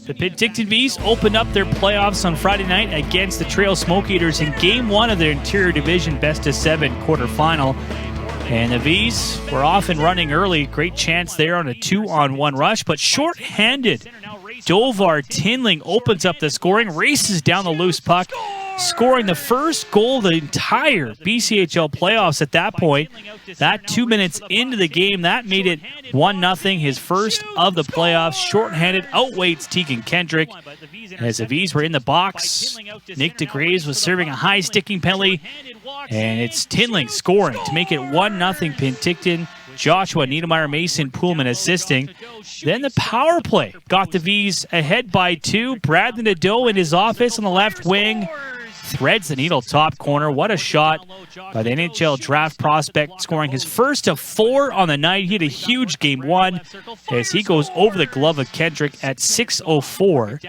The Penticton Vees opened up their playoffs on Friday night against the Trail Smoke Eaters in Game 1 of their Interior Division Best-of-7 quarterfinal. And the Vees were off and running early. Great chance there on a 2-on-1 rush, but short-handed. Dovar Tinling opens up the scoring, races down the loose puck, scoring the first goal of the entire BCHL playoffs at that point. That 2 minutes into the game, that made it 1-0, his first of the playoffs. Short-handed, outweights Tegan Kendrick. As the Vees were in the box, Nick DeGraves was serving a high sticking penalty, and it's Tinling scoring to make it 1-0 Penticton. Joshua Niedermeyer, Mason Poolman assisting. Then the power play got the Vees ahead by 2. Bradley Nadeau in his office on the left wing threads the needle top corner. What a shot by the NHL draft prospect, scoring his first of 4 on the night. He had a huge Game 1 as he goes over the glove of Kendrick at 6:04.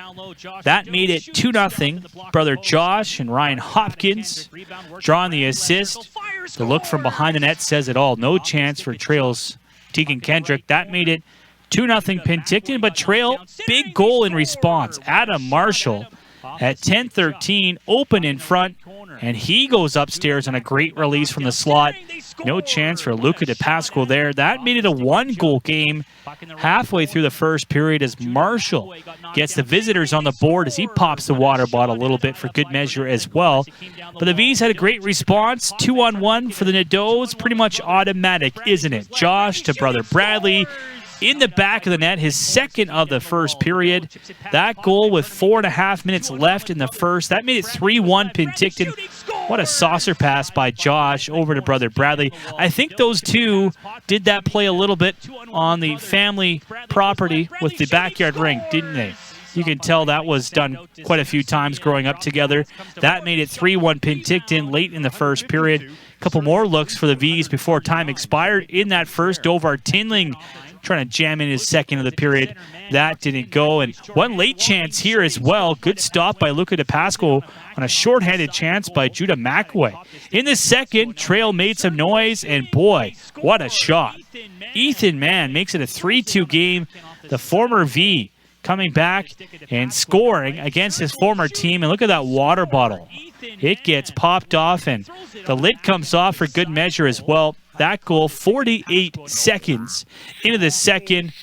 That made it 2-0. Brother Josh and Ryan Hopkins drawing the assist. The look from behind the net says it all. No chance for Trail's Tegan Kendrick. That made it 2-0 Penticton, but Trail, big goal in response. Adam Marshall at 10:13, open in front, and he goes upstairs on a great release from the slot. No chance for Luca DePasquale there. That made it a 1-goal game halfway through the first period as Marshall gets the visitors on the board as he pops the water bottle a little bit for good measure as well. But the Vees had a great response. 2-on-1 for the Nadeaus. Pretty much automatic, isn't it? Josh to brother Bradley in the back of the net, his second of the first period. That goal with 4.5 minutes left in the first. That made it 3-1 Penticton. What a saucer pass by Josh over to brother Bradley. I think those two did that play a little bit on the family property with the backyard ring, didn't they? You can tell that was done quite a few times growing up together. That made it 3-1 Penticton late in the first period. A couple more looks for the Vees before time expired in that first. Dovar Tinling trying to jam in his second of the period. That didn't go. And one late chance here as well. Good stop by Luca DePasquale on a shorthanded chance by Judah McAway. In the second, Trail made some noise, and boy, what a shot. Ethan Mann makes it a 3-2 game. The former V coming back and scoring against his former team. And look at that water bottle. It gets popped off, and the lid comes off for good measure as well. That goal, 48 seconds into the second.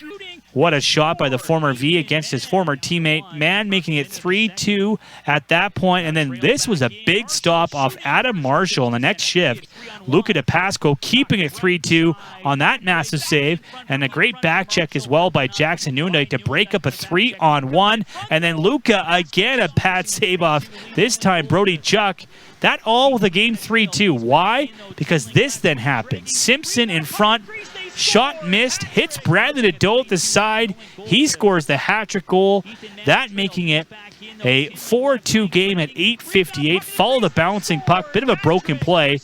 What a shot by the former V against his former teammate. Mann making it 3-2 at that point. And then this was a big stop off Adam Marshall in the next shift. Luca DePasquale keeping it 3-2 on that massive save. And a great back check as well by Jackson Noonday to break up a 3-on-1. And then Luca again, a pad save off, this time Brody Chuck. That all with a game 3-2. Why? Because this then happened. Simpson in front. Shot missed, hits Bradley Nadeau at the side. He scores the hat-trick goal. That making it a 4-2 game at 8:58. Follow the bouncing puck. Bit of a broken play.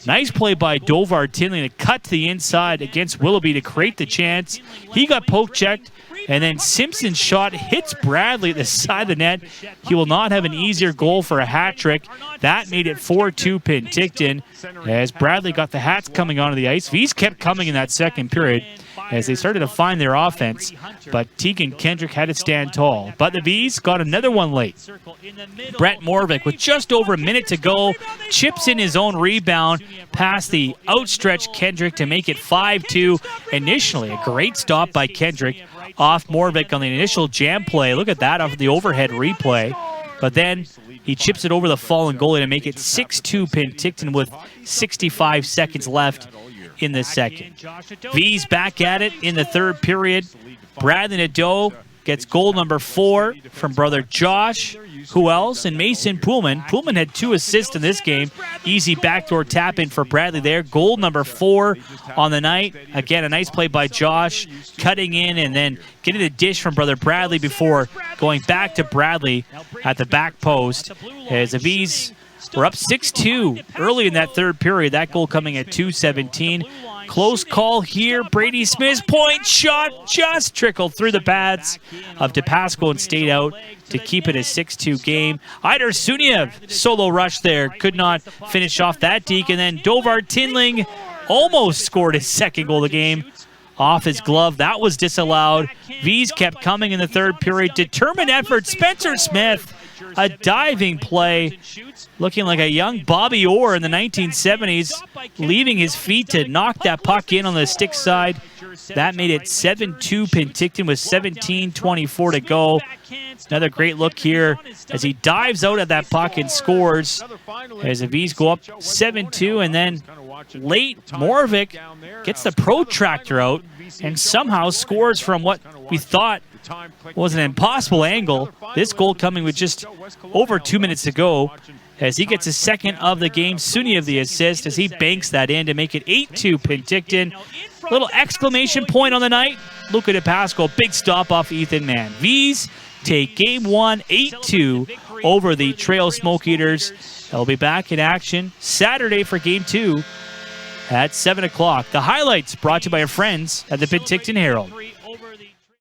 Nice play by Dovar Tinling to cut to the inside against Willoughby to create the chance. He got poke-checked. And then Simpson's shot hits Bradley at the side of the net. He will not have an easier goal for a hat trick. That made it 4-2 Penticton as Bradley got the hats coming onto the ice. Vees kept coming in that second period as they started to find their offense. But Tegan Kendrick had to stand tall. But the Vees got another one late. Brett Morvik with just over a minute to go chips in his own rebound past the outstretched Kendrick to make it 5-2. Initially, a great stop by Kendrick off Morvik on the initial jam play. Look at that off the overhead replay. But then he chips it over the fallen goalie to make it 6-2 Penticton with 65 seconds left in the second. Vees back at it in the third period. Bradley Nadeau gets goal number 4 from brother Josh. Who else? And Mason Poolman. Poolman had 2 assists in this game. Easy backdoor tap in for Bradley there. Goal number 4 on the night. Again, a nice play by Josh, cutting in and then getting the dish from brother Bradley before going back to Bradley at the back post. As the Vees were up 6-2 early in that third period. That goal coming at 2:17. Close call here. Brady Smith's point shot just trickled through the pads of DePasquale and stayed out to keep it a 6-2 game. Idar Suniev solo rush there. Could not finish off that deke. And then Dovar Tinling almost scored his second goal of the game off his glove. That was disallowed. Vees kept coming in the third period. Determined effort. Spencer Smith, a diving play, looking like a young Bobby Orr in the 1970s, leaving his feet to knock that puck in on the stick side. That made it 7-2 Penticton with 17:24 to go. Another great look here as he dives out at that puck and scores. As the Vees go up 7-2, and then late Moravec gets the protractor out and somehow scores from what we thought was an impossible angle. This goal coming with just over 2 minutes to go as he gets his second of the game. Suni of the assist as he banks that in to make it 8-2 Penticton. Little exclamation point on the night. Luca DePasquale, big stop off Ethan Mann. Vees take game one 8-2 over the Trail Smoke Eaters. They'll be back in action Saturday for game 2 at 7 o'clock. The highlights brought to you by our friends at the Penticton Herald.